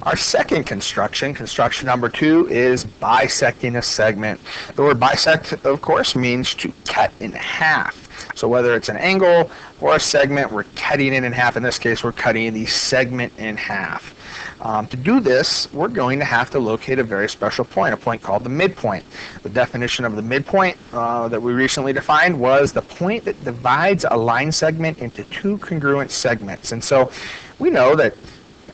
Our second construction, construction number 2, is bisecting a segment. The word bisect, of course, means to cut in half. So whether it's an angle or a segment, we're cutting it in half. In this case, we're cutting the segment in half. To do this, we're going to have to locate a very special point, a point called the midpoint. The definition of the midpoint that we recently defined was the point that divides a line segment into two congruent segments. And so we know that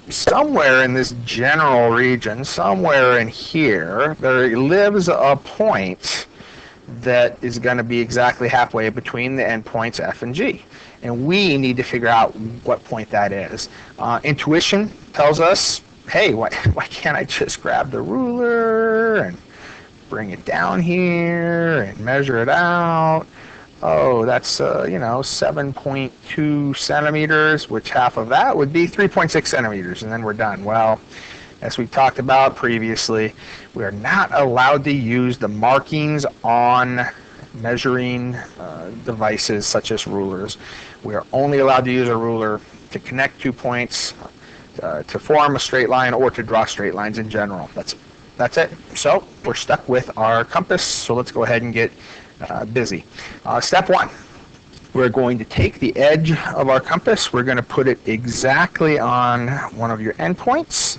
somewhere in this general region, somewhere in here, there lives a point that is going to be exactly halfway between the endpoints F and G. And we need to figure out what point that is. Intuition tells us, hey, why can't I just grab the ruler and bring it down here and measure it out? Oh, that's, 7.2 centimeters, which half of that would be 3.6 centimeters, and then we're done. Well, as we've talked about previously, we are not allowed to use the markings on measuring devices such as rulers. We are only allowed to use a ruler to connect 2 points, to form a straight line, or to draw straight lines in general. That's it. So we're stuck with our compass, so let's go ahead and get busy. Step 1. We're going to take the edge of our compass, we're going to put it exactly on one of your endpoints.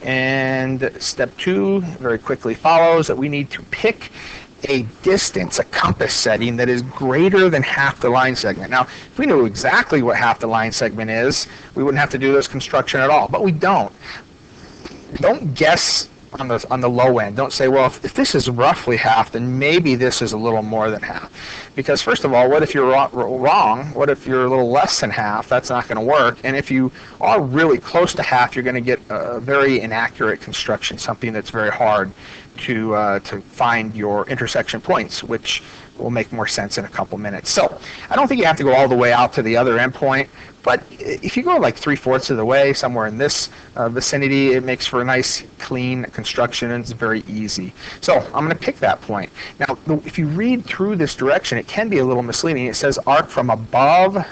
And step 2 very quickly follows that we need to pick a distance, a compass setting that is greater than half the line segment. Now, if we knew exactly what half the line segment is, we wouldn't have to do this construction at all, but we don't. Don't guess on the low end. Don't say, well, if this is roughly half, then maybe this is a little more than half. Because first of all, what if you're wrong? What if you're a little less than half? That's not going to work. And if you are really close to half, you're going to get a very inaccurate construction, something that's very hard to find your intersection points, which will make more sense in a couple minutes. So I don't think you have to go all the way out to the other endpoint, but if you go like 3/4 of the way, somewhere in this vicinity, it makes for a nice, clean construction, and it's very easy. So I'm going to pick that point. Now, if you read through this direction, it can be a little misleading. It says arc from above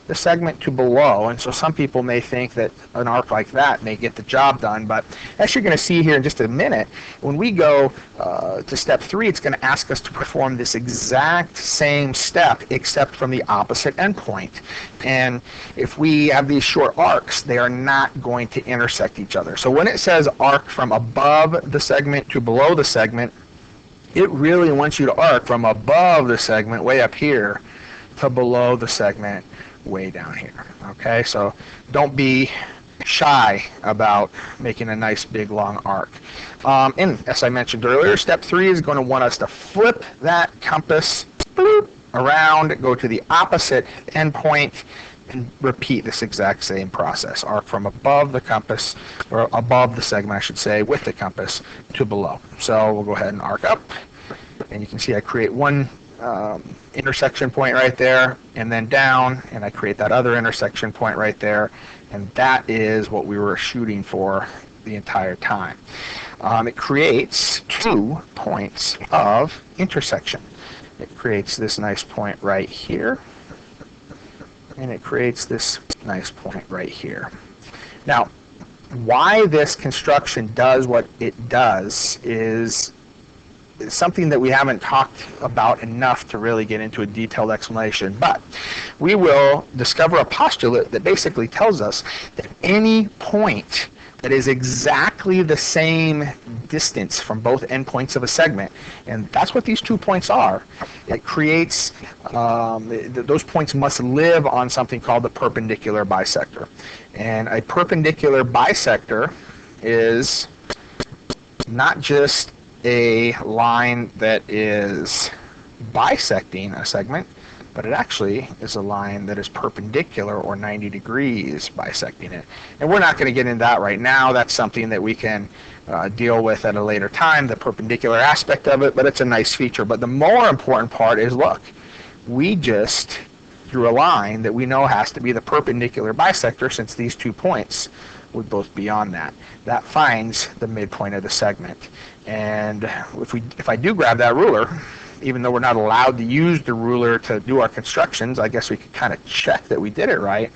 the segment to below, and so some people may think that an arc like that may get the job done, but as you're going to see here in just a minute, when we go to step 3, it's going to ask us to perform this exact same step except from the opposite endpoint. And if we have these short arcs, they are not going to intersect each other. So when it says arc from above the segment to below the segment, it really wants you to arc from above the segment way up here to below the segment way down here. Okay, so don't be shy about making a nice big long arc. And as I mentioned earlier, step 3 is going to want us to flip that compass bloop, around, go to the opposite endpoint, and repeat this exact same process. Arc from above the compass, or above the segment I should say, with the compass to below. So we'll go ahead and arc up, and you can see I create one intersection point right there, and then down, and I create that other intersection point right there, and that is what we were shooting for the entire time. It creates 2 points of intersection. It creates this nice point right here, and it creates this nice point right here. Now, why this construction does what it does is something that we haven't talked about enough to really get into a detailed explanation, but we will discover a postulate that basically tells us that any point that is exactly the same distance from both endpoints of a segment, and that's what these 2 points are, it creates, those points must live on something called the perpendicular bisector. And a perpendicular bisector is not just a line that is bisecting a segment, but it actually is a line that is perpendicular or 90 degrees bisecting it. And we're not going to get into that right now. That's something that we can deal with at a later time, the perpendicular aspect of it, but it's a nice feature. But the more important part is, look, we just drew a line that we know has to be the perpendicular bisector, since these 2 points would both be on that. That finds the midpoint of the segment. And if I do grab that ruler, even though we're not allowed to use the ruler to do our constructions, I guess we could kind of check that we did it right.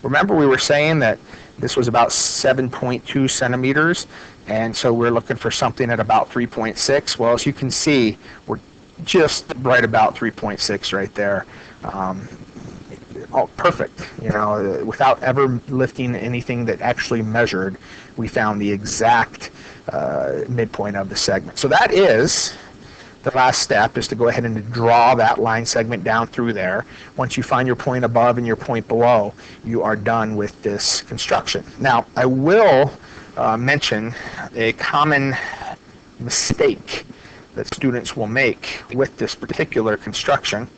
Remember, we were saying that This was about 7.2 centimeters, and so we're looking for something at about 3.6. Well, as you can see, we're just right about 3.6 right there. Oh, perfect. You know, without ever lifting anything that actually measured, we found the exact midpoint of the segment. So that is the last step, is to go ahead and draw that line segment down through there. Once you find your point above and your point below, you are done with this construction. Now, I will mention a common mistake that students will make with this particular construction,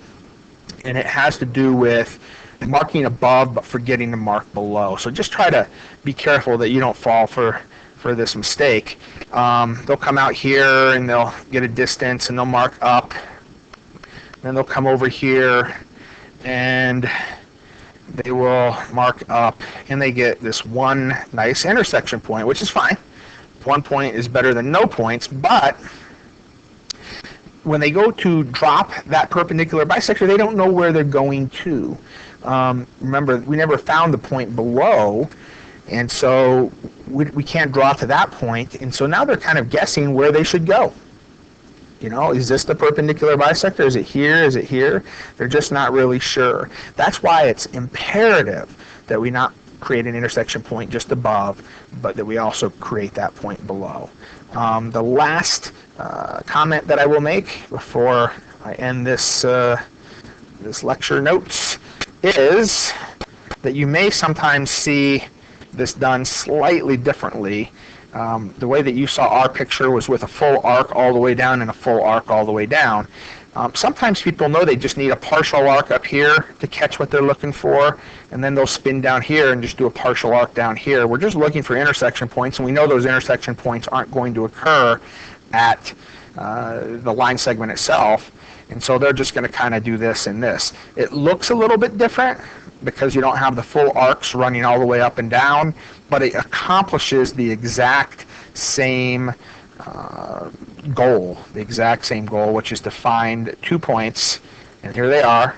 and it has to do with marking above but forgetting to mark below. So just try to be careful that you don't fall for this mistake. They'll come out here and they'll get a distance and they'll mark up. Then they'll come over here and they will mark up, and they get this one nice intersection point, which is fine. 1 point is better than no points, but when they go to drop that perpendicular bisector, they don't know where they're going to. Remember, we never found the point below, and so we can't draw to that point, and so now they're kind of guessing where they should go. You know, is this the perpendicular bisector? Is it here? Is it here? They're just not really sure. That's why it's imperative that we not create an intersection point just above, but that we also create that point below. The last comment that I will make before I end this this lecture notes is that you may sometimes see this done slightly differently. The way that you saw our picture was with a full arc all the way down and a full arc all the way down. Sometimes people know they just need a partial arc up here to catch what they're looking for, and then they'll spin down here and just do a partial arc down here. We're just looking for intersection points, and we know those intersection points aren't going to occur at the line segment itself, and so they're just going to kind of do this and this. It looks a little bit different because you don't have the full arcs running all the way up and down, but it accomplishes the exact same goal, which is to find 2 points, and here they are,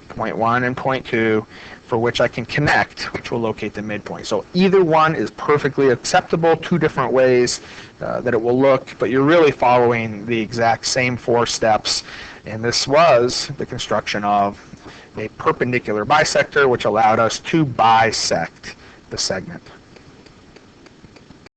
point 1 and point 2, for which I can connect, which will locate the midpoint. So either one is perfectly acceptable, 2 different ways that it will look, but you're really following the exact same 4 steps, and this was the construction of a perpendicular bisector, which allowed us to bisect the segment.